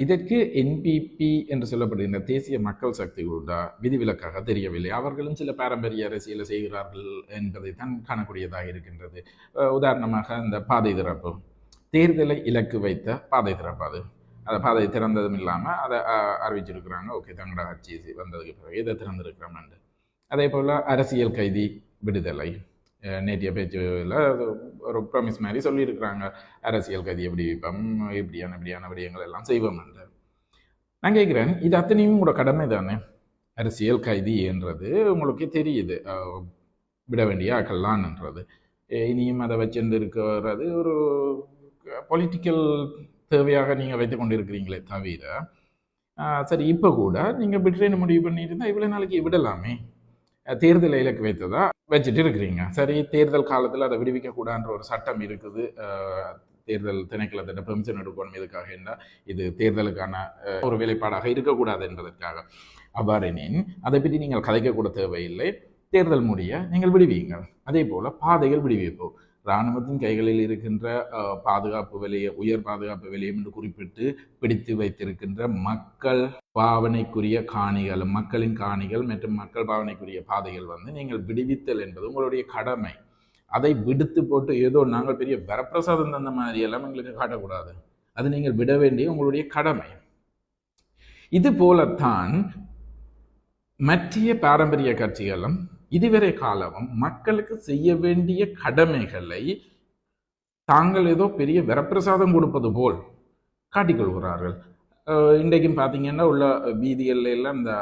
இதற்கு என்பிபி என்று சொல்லப்படுகின்ற தேசிய மக்கள் சக்தி கூட விதிவிலக்காக தெரியவில்லை. அவர்களும் சில பாரம்பரிய அரசியலை செய்கிறார்கள் என்பதை தான் காணக்கூடியதாக இருக்கின்றது. உதாரணமாக இந்த பாதை திறப்பு, தேர்தலை இலக்கு வைத்த பாதை திறப்பு, அதை பாதை திறந்ததும் இல்லாமல் அதை அறிவிச்சிருக்கிறாங்க. ஓகே, தங்களோட ஆட்சி வந்ததுக்கு பிறகு இதை திறந்திருக்கிறோம். அதே போல் அரசியல் கைதி விடுதலை, நேற்றைய பேச்சில் ஒரு ப்ராமிஸ் மாதிரி சொல்லியிருக்கிறாங்க, அரசியல் கைதியை விடுவிப்போம், இப்படியான விடயங்கள் எல்லாம் செய்வோம் என்று. நான் கேட்குறேன், இது அத்தனையும் உங்களோட கடமை தானே? அரசியல் கைதி என்றது உங்களுக்கு தெரியுது, விட வேண்டிய ஆக்கல்லான்ன்றது. இனியும் அதை வச்சுட்டு இருக்கிறது ஒரு பொலிட்டிக்கல் தேவையாக நீங்கள் வைத்து கொண்டு இருக்கிறீங்களே தவிர, சரி இப்போ கூட நீங்கள் விடுறேன்னு முடிவு பண்ணியிருந்தால் இவ்வளோ நாளைக்கு விடலாமே. தேர்தல் இலக்கு வைத்ததா வச்சுட்டு இருக்கிறீங்க. சரி, தேர்தல் காலத்தில் அதை விடுவிக்கக்கூடாதுன்ற ஒரு சட்டம் இருக்குது. தேர்தல் திணைக்களத்திட்ட பெர்மிஷன் எடுக்கணும். எதுக்காக என்றால் இது தேர்தலுக்கான ஒரு வேலைப்பாடாக இருக்கக்கூடாது என்பதற்காக. அவ்வாறெனின் அதை பற்றி நீங்கள் கதைக்கக்கூட தேவையில்லை. தேர்தல் முடிய நீங்கள் விடுவீங்க. அதே போல் பாதைகள் விடுவிப்போம். இராணுவத்தின் கைகளில் இருக்கின்ற பாதுகாப்பு விலையை, உயர் பாதுகாப்பு விலையம் என்று குறிப்பிட்டு பிடித்து வைத்திருக்கின்ற மக்கள் பாவனைக்குரிய காணிகள், மக்களின் காணிகள் மற்றும் மக்கள் பாவனைக்குரிய பாதைகள் நீங்கள் விடுவித்தல் என்பது உங்களுடைய கடமை. அதை விடுத்து போட்டு ஏதோ நாங்கள் பெரிய வரப்பிரசாதம் தந்த மாதிரி எல்லாம் எங்களுக்கு காட்டக்கூடாது. அது நீங்கள் விட வேண்டிய உங்களுடைய கடமை. இது போலத்தான் மற்ற பாரம்பரிய கட்சிகளும் இதுவரை காலமும் மக்களுக்கு செய்ய வேண்டிய கடமைகளை தாங்கள் ஏதோ பெரிய வரப்பிரசாதம் கொடுப்பது போல் காட்டிக்கொள்கிறார்கள். இன்றைக்கும் பார்த்தீங்கன்னா உள்ள வீதிகளில் எல்லாம் இந்த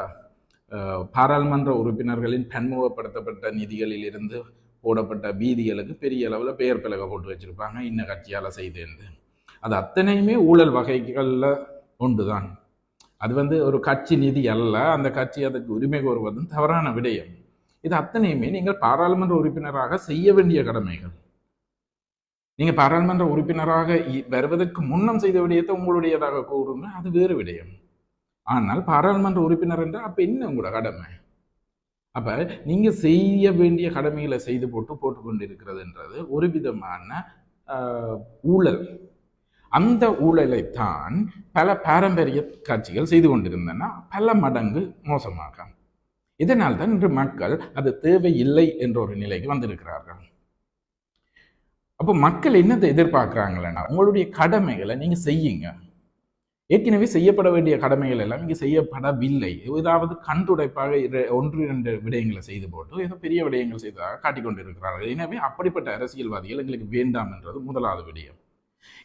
பாராளுமன்ற உறுப்பினர்களின் பன்முகப்படுத்தப்பட்ட நிதிகளில் இருந்து போடப்பட்ட வீதிகளுக்கு பெரிய அளவில் பெயர் பலகை போட்டு வச்சிருப்பாங்க, இன்ன கட்சியால் செய்தேன்னு. அது அத்தனையுமே ஊழல் வகைகளில் ஒன்றுதான். அது ஒரு கட்சி நிதி அல்ல. அந்த கட்சி அதற்கு உரிமை கோருவதும் தவறான விடயம். இது அத்தனையுமே நீங்கள் பாராளுமன்ற உறுப்பினராக செய்ய வேண்டிய கடமைகள். நீங்க பாராளுமன்ற உறுப்பினராக வருவதற்கு முன்னம் செய்த விடயத்தை உங்களுடையதாக கூறுங்க, அது வேறு விடயம். ஆனால் பாராளுமன்ற உறுப்பினர் என்றால் அப்ப என்ன உங்களோட கடமை? அப்ப நீங்க செய்ய வேண்டிய கடமைகளை செய்து போட்டு இருக்கிறதுன்றது ஒரு விதமான ஊழல். அந்த ஊழலைத்தான் பல பாரம்பரிய கட்சிகள் செய்து கொண்டிருந்தன, பல மடங்கு மோசமாக. இதனால் தான் இன்று மக்கள் அது தேவையில்லை என்ற ஒரு நிலைக்கு வந்திருக்கிறார்கள். அப்போ மக்கள் என்னத்தை எதிர்பார்க்கிறாங்களா? உங்களுடைய கடமைகளை நீங்க செய்யுங்க. ஏற்கனவே செய்யப்பட வேண்டிய கடமைகள் எல்லாம் இங்கே செய்யப்படவில்லை. ஏதாவது கண் துடைப்பாக 1-2 விடயங்களை செய்து போட்டு ஏதோ பெரிய விடயங்கள் செய்ததாக காட்டிக்கொண்டிருக்கிறார்கள். எனவே அப்படிப்பட்ட அரசியல்வாதிகள் எங்களுக்கு வேண்டாம் என்றது முதலாவது விடயம்.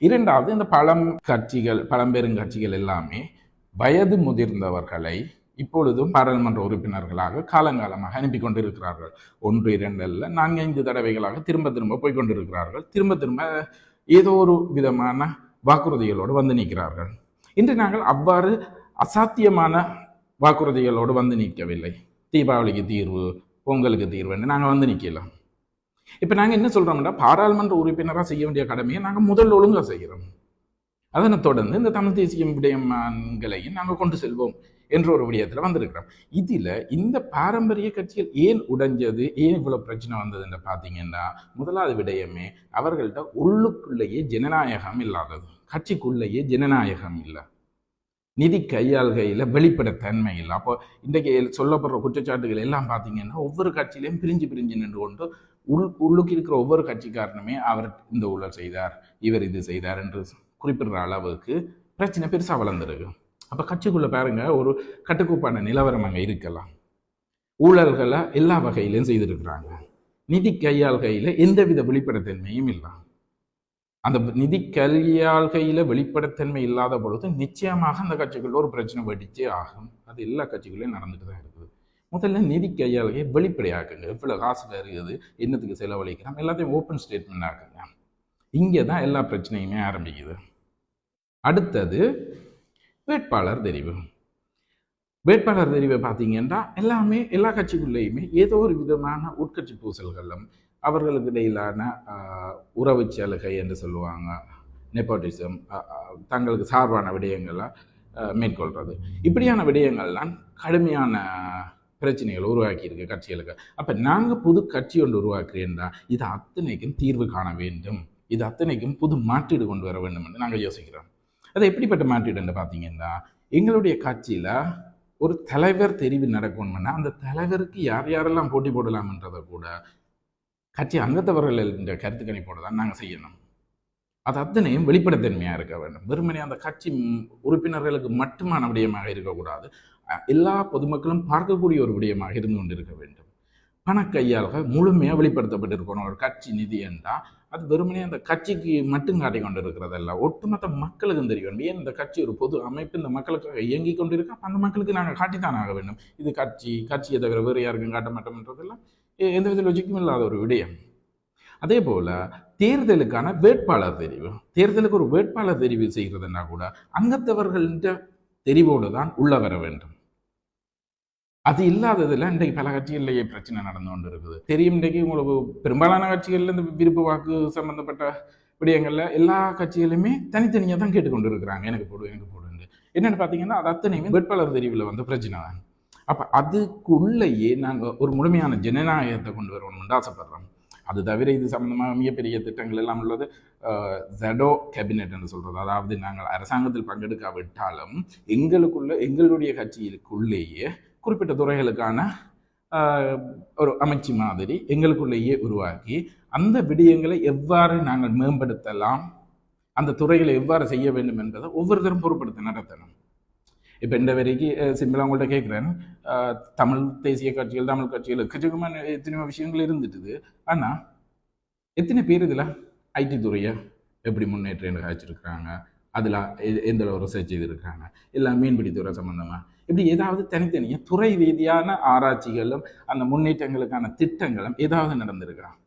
இரண்டாவது, இந்த பழம்பெருங்கட்சிகள் எல்லாமே வயது முதிர்ந்தவர்களை இப்பொழுதும் பாராளுமன்ற உறுப்பினர்களாக காலங்காலமாக அனுப்பி கொண்டிருக்கிறார்கள். 1-2 அல்ல, 4-5 தடவைகளாக திரும்ப போய்கொண்டிருக்கிறார்கள். திரும்ப ஏதோ ஒரு விதமான வாக்குறுதிகளோடு வந்து நிற்கிறார்கள். இன்று நாங்கள் அவ்வாறு அசாத்தியமான வாக்குறுதிகளோடு வந்து நிற்கவில்லை. தீபாவளிக்கு தீர்வு, பொங்கலுக்கு தீர்வுன்னு நாங்கள் வந்து நிற்கலாம். இப்போ நாங்கள் என்ன சொல்கிறோம்னா, பாராளுமன்ற உறுப்பினராக செய்ய வேண்டிய கடமையை நாங்கள் முதல் ஒழுங்காக செய்கிறோம். அதனை தொடர்ந்து இந்த தமிழ் தேசிய விடயங்களையும் நாங்கள் கொண்டு செல்வோம் என்ற ஒரு விடயத்தில் வந்திருக்கிறோம். இதில் இந்த பாரம்பரிய கட்சிகள் ஏன் உடைஞ்சது, ஏன் இவ்வளோ பிரச்சனை வந்ததுன்னு பார்த்தீங்கன்னா, முதலாவது விடயமே அவர்கள்ட்ட உள்ளுக்குள்ளேயே ஜனநாயகம் இல்லாதது. கட்சிக்குள்ளேயே ஜனநாயகம் இல்லை, நிதி கையாள்கையில் வெளிப்படைத்தன்மை இல்லை. அப்போ இன்றைக்கு சொல்லப்படுற குற்றச்சாட்டுகள் எல்லாம் பார்த்தீங்கன்னா ஒவ்வொரு கட்சியிலையும் பிரிஞ்சு நின்று கொண்டு உள்ளுக்கு இருக்கிற ஒவ்வொரு கட்சிக்காரனுமே அவர் இந்த ஊழல் செய்தார், இவர் இது செய்தார் என்று குறிப்பிடுற அளவுக்கு பிரச்சனை பெருசாக வளர்ந்துருக்கு. அப்போ கட்சிக்குள்ளே பாருங்க, ஒரு கட்டுக்கோப்பான நிலவரம் அங்கே இருக்கலாம். ஊழல்களை எல்லா வகையிலையும் செய்திருக்கிறாங்க. நிதி கையாள்கையில் எந்தவித வெளிப்படைத்தன்மையும் இல்லை. அந்த நிதி கையாள்கையில் வெளிப்படைத்தன்மை இல்லாத பொழுது நிச்சயமாக அந்த கட்சிக்குள்ள ஒரு பிரச்சனை வெடிச்சே ஆகும். அது எல்லா கட்சிகளையும் நடந்துட்டு தான் இருக்குது. முதல்ல நிதி கையாள்கையை வெளிப்படையாக்குங்க. எவ்வளோ காசு வருகிறது, என்னத்துக்கு செலவழிக்கிறோம், எல்லாத்தையும் ஓப்பன் ஸ்டேட்மெண்ட் ஆக்குங்க. இங்கே தான் எல்லா பிரச்சனையுமே ஆரம்பிக்குது. அடுத்தது வேட்பாளர் தெரிவு. வேட்பாளர் தெரிவை பார்த்தீங்கன்னா எல்லா கட்சிக்குள்ளேயுமே ஏதோ ஒரு விதமான உட்கட்சி பூசல்களும் அவர்களுக்கு இடையிலான உறவு சலுகை என்று சொல்லுவாங்க, நெப்போட்டிசம், தங்களுக்கு சார்பான விடயங்களை மேற்கொள்வது, இப்படியான விடயங்கள்லாம் கடுமையான பிரச்சனைகள் உருவாக்கியிருக்கு கட்சிகளுக்கு. அப்போ நாங்கள் புது கட்சி ஒன்று உருவாக்குறேன்டா இது அத்தனைக்கும் தீர்வு காண வேண்டும், இது அத்தனைக்கும் புது மாற்றீடு கொண்டு வர வேண்டும் என்று நாங்கள் யோசிக்கிறோம். அது எப்படிப்பட்ட மாற்றீடுன்னு பார்த்தீங்கன்னா, எங்களுடைய கட்சியில் ஒரு தலைவர் தெரிவு நடக்கணும்னா அந்த தலைவருக்கு யார் யாரெல்லாம் போட்டி போடலாம்ன்றதை கூட கட்சி அங்கத்தவர்கள் என்ற கருத்து கணிப்போடு தான் நாங்கள் செய்யணும். அது அத்தனையும் வெளிப்படைத்தன்மையாக இருக்க வேண்டும். வெறுமனே அந்த கட்சி உறுப்பினர்களுக்கு மட்டுமான விடயமாக இருக்கக்கூடாது. எல்லா பொதுமக்களும் பார்க்கக்கூடிய ஒரு விடயமாக இருந்து கொண்டிருக்க வேண்டும். பணக்கையாளர்கள் முழுமையாக வெளிப்படுத்தப்பட்டிருக்கணும். ஒரு கட்சி நிதி என்றால் அது வெறுமனே அந்த கட்சிக்கு மட்டும் காட்டி கொண்டு இருக்கிறதல்ல, ஒட்டுமொத்த மக்களுக்கும் தெரிய வேண்டும். ஏன் இந்த கட்சி ஒரு பொது அமைப்பு இந்த மக்களுக்காக இயங்கி கொண்டிருக்கா, அந்த மக்களுக்கு நாங்கள் காட்டித்தான் ஆக வேண்டும். இது கட்சியை தவிர வேறு யாருக்கும் காட்ட மாட்டோம்ன்றதெல்லாம் எந்தவித லொஜிக்கும் இல்லாத ஒரு விடயம். அதே போல தேர்தலுக்கான வேட்பாளர் தெரிவு, தேர்தலுக்கு ஒரு வேட்பாளர் தெரிவு செய்கிறதுனா கூட அங்கத்தவர்கள்ன்ற தெரிவோடு தான் உள்ள வர வேண்டும். அது இல்லாததுல இன்றைக்கு பல கட்சிகளிலேயே பிரச்சனை நடந்து கொண்டு இருக்குது. தெரியும், இன்றைக்கு உங்களுக்கு பெரும்பாலான கட்சிகள்ல இந்த விருப்ப வாக்கு சம்பந்தப்பட்ட விடயங்கள்ல எல்லா கட்சிகளுமே தனித்தனியாக தான் கேட்டுக்கொண்டு இருக்கிறாங்க, எனக்கு போடு எனக்கு போடுன்னு. என்னன்னு பார்த்தீங்கன்னா அது அத்தனையுமே வேட்பாளர் தெரிவில் வந்து பிரச்சனை தான். அப்போ அதுக்குள்ளேயே நாங்கள் ஒரு முழுமையான ஜனநாயகத்தை கொண்டு வரணும்னு ஆசைப்படுறோம். அது தவிர இது சம்பந்தமாக மிகப்பெரிய திட்டங்கள் எல்லாம் உள்ளது. ஜடோ கேபினெட் என்று சொல்றது, அதாவது நாங்கள் அரசாங்கத்தில் பங்கெடுக்காவிட்டாலும் எங்களுடைய கட்சிகளுக்குள்ளேயே குறிப்பிட்ட துறைகளுக்கான ஒரு அமைச்சு மாதிரி எங்களுக்குள்ளேயே உருவாக்கி அந்த விடயங்களை எவ்வாறு நாங்கள் மேம்படுத்தலாம், அந்த துறைகளை எவ்வாறு செய்ய வேண்டும் என்பதை ஒவ்வொருத்தரும் பொறுப்படுத்த நடத்தணும். இப்போ இந்த வரைக்கும் சிம்பிளாக உங்கள்கிட்ட கேட்குறேன், தமிழ் தேசிய கட்சிகள் தமிழ் கட்சிகள் எக்கச்சக்கமான எத்தனையோ விஷயங்கள் இருந்துட்டுது. ஆனால் எத்தனை பேர் இதில் ஐடி துறையை எப்படி முன்னேற்றம் காய்ச்சிருக்கிறாங்க, அதில் எந்த அளவு ரிசர்ச் செய்திருக்கிறாங்க, இல்லை மீன்பிடித்துறை சம்மந்தமாக இப்படி ஏதாவது தனித்தனியாக துறை ரீதியான ஆராய்ச்சிகளும் அந்த முன்னேற்றங்களுக்கான திட்டங்களும் ஏதாவது நடந்திருக்கிறான்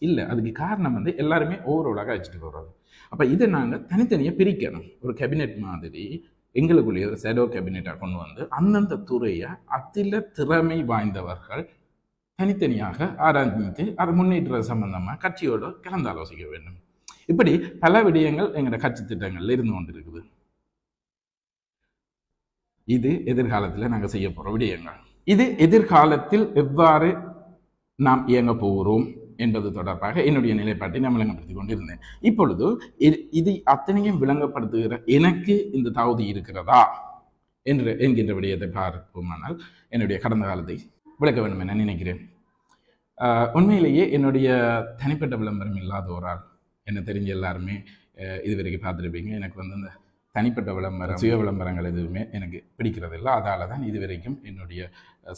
இல்லை. அதுக்கு காரணம் வந்து எல்லாருமே ஓவரோலாக அழைச்சிட்டு போகிறது. அப்போ இதை நாங்கள் தனித்தனியாக பிரிக்கணும். ஒரு கேபினெட் மாதிரி எங்களுக்குள்ளேயே ஒரு ஷேடோ கேபினெட்டாக கொண்டு வந்து அந்தந்த துறையை அதில் திறமை வாய்ந்தவர்கள் தனித்தனியாக ஆராய்ந்து அதை முன்னேற்ற சம்பந்தமாக கட்சியோடு கலந்து ஆலோசிக்க வேண்டும். இப்படி பல விடயங்கள் எங்களோட கட்சி திட்டங்கள்ல இருந்து கொண்டு இருக்குது. இது எதிர்காலத்தில் நாங்கள் செய்ய போகிற விடயங்கள். இது எதிர்காலத்தில் எவ்வாறு நாம் இயங்க போகிறோம் என்பது தொடர்பாக என்னுடைய நிலைப்பாட்டை நான் விளங்கப்படுத்தி கொண்டிருந்தேன். இப்பொழுது இது அத்தனையும் விளங்கப்படுத்துகிற எனக்கு இந்த தகுதி இருக்கிறதா என்கின்ற விடயத்தை பார்ப்போமானால் என்னுடைய கடந்த காலத்தை விளக்க வேண்டும் என நினைக்கிறேன். உண்மையிலேயே என்னுடைய தனிப்பட்ட விளம்பரம் இல்லாத ஒரு ஆள். என்ன தெரிஞ்ச எல்லாருமே இதுவரைக்கும் பார்த்துருப்பீங்க. எனக்கு வந்து இந்த தனிப்பட்ட விளம்பரம் சுய விளம்பரங்கள் எதுவுமே எனக்கு பிடிக்கிறது இல்லை. அதால் தான் இதுவரைக்கும் என்னுடைய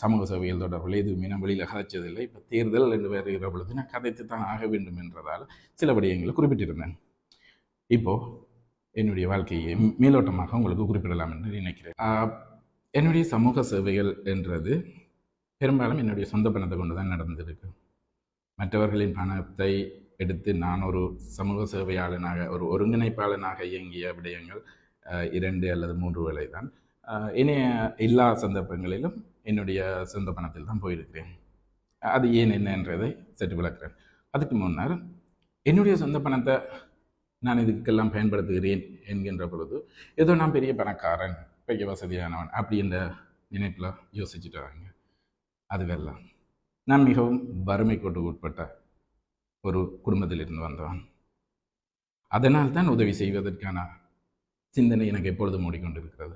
சமூக சேவைகள் தொடர்பில் எதுவுமே நான் வெளியில் கதைச்சதில்லை. இப்போ தேர்தல் என்று வருகிற பொழுது நான் கதைத்து தான் ஆக வேண்டும் என்றதால் சில விடயங்களை குறிப்பிட்டிருந்தேன். இப்போது என்னுடைய வாழ்க்கையை மேலோட்டமாக உங்களுக்கு குறிப்பிடலாம் என்று நினைக்கிறேன். என்னுடைய சமூக சேவைகள் என்றது பெரும்பாலும் என்னுடைய சொந்த பணத்தை கொண்டு தான் நடந்திருக்கு. மற்றவர்களின் பணத்தை எடுத்து நான் ஒரு சமூக சேவையாளனாக ஒரு ஒருங்கிணைப்பாளனாக இயங்கிய விடயங்கள் 2 அல்லது 3 வேளை தான். இனிய எல்லா சந்தர்ப்பங்களிலும் என்னுடைய சொந்த பணத்தில் தான் போயிருக்கிறேன். அது ஏன் என்னன்றதை சற்று விளக்குறேன். அதுக்கு முன்னர் என்னுடைய சொந்த பணத்தை நான் இதுக்கெல்லாம் பயன்படுத்துகிறேன் என்கின்ற பொழுது ஏதோ நான் பெரிய பணக்காரன், பெரிய வசதியானவன் அப்படின்ற நினைப்பில் யோசிச்சுட்டு வராங்க. அதுவெல்லாம் நான் மிகவும் வறுமை கோட்டுக்கு உட்பட்ட ஒரு குடும்பத்தில் இருந்து வந்தவன். அதனால் தான் உதவி செய்வதற்கான சிந்தனை எனக்கு எப்பொழுதும் மூடிக்கொண்டிருக்கிறது.